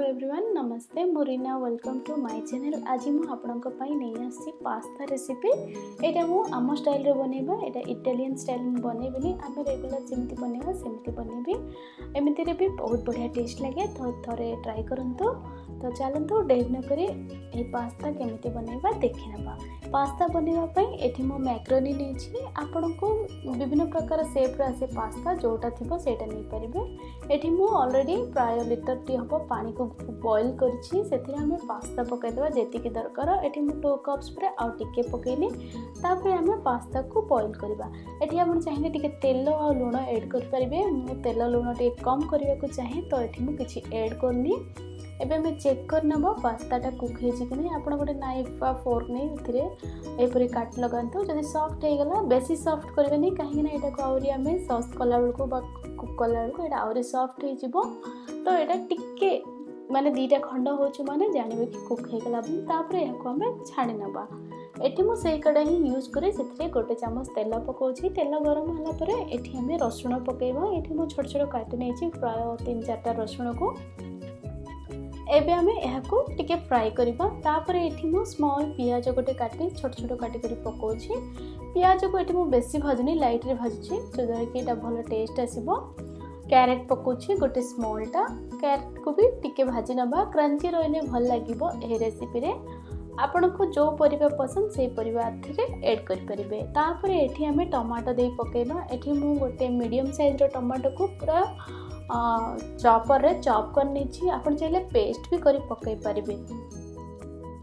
Everyone नमस्ते मु Reena welcome to my channel. आज मु आपनक पई नै आसी पास्ता रेसिपी। एटा मु आम स्टाइल रे बनेबा, एटा इटालियन स्टाइल में बनेबेनी, आमे रेगुलर जेमति बनेबा सेमति बनेबी। एमिति रे भी बहुत बढ़िया टेस्ट लागे, तो थरे ट्राई करंतो। तो चलंतो डेर न करे ए पास्ता केमिति बनेबा देखि नबा। पास्ता बनेबा पई एठी मु मैक्रोनी नेछि। आपनको विभिन्न प्रकार शेप रे आसे पास्ता जोटा थिबो सेटा नै परिबे। एठी मु ऑलरेडी प्राय लिटर टी हबो पानी को बॉईल करछि, सेथिरे हमें पास्ता पकाइ देबा जेति के दरकार। एठी मु 2 कप्स पर आ टिके पकेइनी, तापर हमें पास्ता को बॉईल करबा। एठी आपण चाहिए टिके तेल आ लूण ऐड कर परिबे। मु तेल लूण टिके कम करिया को चाहे तो एठी मु किछि ऐड करनी। एबे मैं चेक कर नबो पास्ताटा कुक हेछि कि नै। आपण गोटे नाइफ आ फोर्क नै एथिरे एपरि काट लगांतो। जदि सॉफ्ट हे गला, बेसी सॉफ्ट करबे नै, काहे ना एटा को आउरी हमें सॉस कला बेल को बा कुक कला बेल को एटा आउरी सॉफ्ट हे जिवो। तो एटा टिके माने दीटा खंड होछु माने जानिबे कि कुक हे गला। तापर याको हमें छाणी नबा। एठी मु सेई कड़ा ही यूज करे, सेथिरे गोटे चम्मच तेल पकोछि। तेल गरम होला परे एठी हमें रसुण पकेबा। एठी मु छोट छोट काटि नेछि प्राय 3-4टा रसुण को। एबे हमें यहाको टिके फ्राई करबा। तापर एठी मु स्मॉल पियाज गोटे काटी छोट छोट काटी करी पकोछि। पियाज को एठी मु बेसी भाजनी, लाइट रे भाजुछि जदि कि एटा भलो टेस्ट आसीबो। कैरेट पकोछि गोटे स्मॉल टा। कैरेट को भी टिके भाजी नबा, क्रंची रहले भल लागिबो ए रेसिपी रे। आपनको जो परिबा पसंद से परिबा रे ऐड कर परिबे। तापर एठी हमें टमाटो दे पकेबा। एठी मु गोटे मीडियम साइज रो टमाटो को पूरा चॉपर रे चॉप कर नेछि। आपण चाहिले पेस्ट भी करी पकाई परिबे।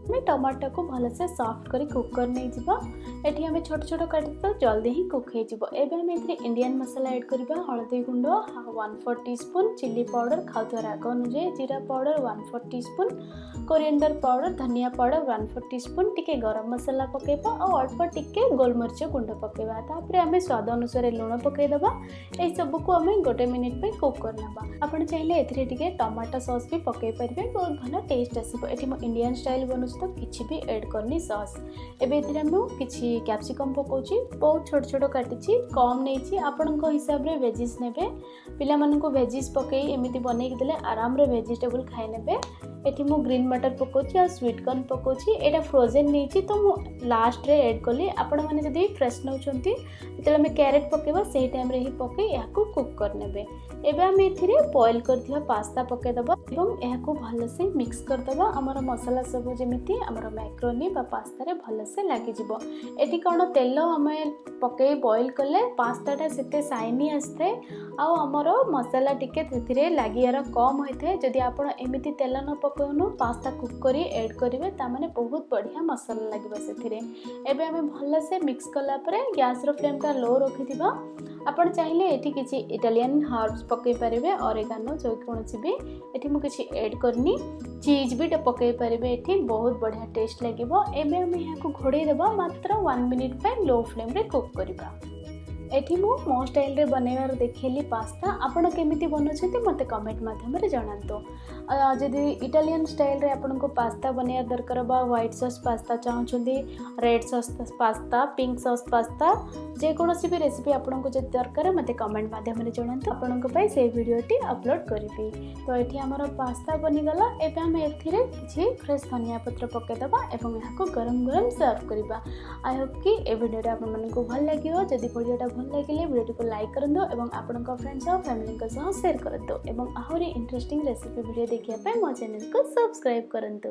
मैं टमाटो को भल से सॉफ्ट करी कुक कर नै जिबा। एठी हमें छोट छोट काटी तो जल्दी ही कुक हे जिवो। एबे हम एथि इंडियन मसाला ऐड करबा। हळदी गुंड 1/4 टीस्पून, चिली पाउडर खाउतो राग अनुसार, जीरा पाउडर 1/4 टीस्पून, कोरिएंडर पाउडर, धनिया पाउडर 1/4 टीस्पून, टिके गरम मसाला पकेबा और अल्प टिके गोलमरिच गुंड पकेबा। तापर हमें स्वाद अनुसार लूण पके दबा। ए सब को हमें गोटे मिनिट पे कुक करनबा। आपण चाहिले एथि टिके टमाटो सॉस भी पके परिबे, बहुत भलो टेस्ट आसीबो। एथि म इंडियन स्टाइल बनउछ तो किछि भी ऐड करनी सॉस। एबे एथि हम किछि कैप्सिकम पकोछि, बहुत छोट छोट काटिछि, कम नेछि। आपनक हिसाब रे वेजिस नेबे। पिला मन को वेजिस पके एमिति बनै के देले आराम रे वेजिटेबल खाइ नेबे। एठी मु ग्रीन मटर पकोछि आ स्वीटकॉर्न पकोछि। एटा फ्रोजन नेछि तो मु लास्ट रे ऐड कली। आपण माने जदी फ्रेश नउचंती तेले हम कैरेट पकेबा, सेही टाइम रे ही पके याको कुक कर नेबे। एबे हम एथिरे बॉईल कर दिया पास्ता पके दबा एवं याको भलो से मिक्स कर दबा। हमर मसाला सब जेमिति हमर मैक्रोनी बा पास्ता रे भलो से लागि जिवो। एठी कोन तेल हमें पके बॉईल करले पास्ताटा सेते शाइनी आस्थे आ हमर मसाला टिके तेथिरे लागियार कम होइथे। जदि आपण एमिति तेल न पकोनु पास्ता कुक करी ऐड करिवे ता माने बहुत बढ़िया मसाला लागिबा सेथिरे। एबे हमें भलो से मिक्स कला परे गैस रो फ्लेम का लो रखि दिबा। आपण चाहिले एठी किछि इटालियन हर्ब्स पके परिबे, ऑरिगानो जो कोनसी भी एठी मु किछि ऐड करनी। चीज भी पके परिबे, एठी बहुत बढ़िया टेस्ट लागिबो। एबे हम याको घोड़े देबा, मात्र 1 मिनिट पे लो फ्लेम रे कुक करिबा। एठी मु मो स्टाइल रे बनेवार देखेली पास्ता। आपण केमिति बनउछथि मते कमेंट माध्यम रे जणांतो। जदि इटालियन स्टाइल रे आपण को पास्ता बनेया दरकार बा व्हाइट सॉस पास्ता चाहउछथि, red sauce pasta, pink sauce pasta, जे कोनोसी भी रेसिपी आपण को जे दरकार मते कमेंट माध्यम रे जणांतो। आपण को पई से वीडियोटी अपलोड करिबी। तो एठी हमर पास्ता बनि गला। एबे हम एथिरे किछि फ्रेश धनिया पत्र पके दबा एवं याको गरम गरम सर्व करिबा। आई होप कि ए वीडियोटा आपण मन को भल लागियो। जदि वीडियोटा भल लागिले वीडियो को लाइक करंदो एवं आपनका फ्रेंड्स और फैमिली के साथ शेयर करंदो एवं आहुरी इंटरेस्टिंग रेसिपी वीडियो देखिया पे मो चैनल को सब्सक्राइब करंदो।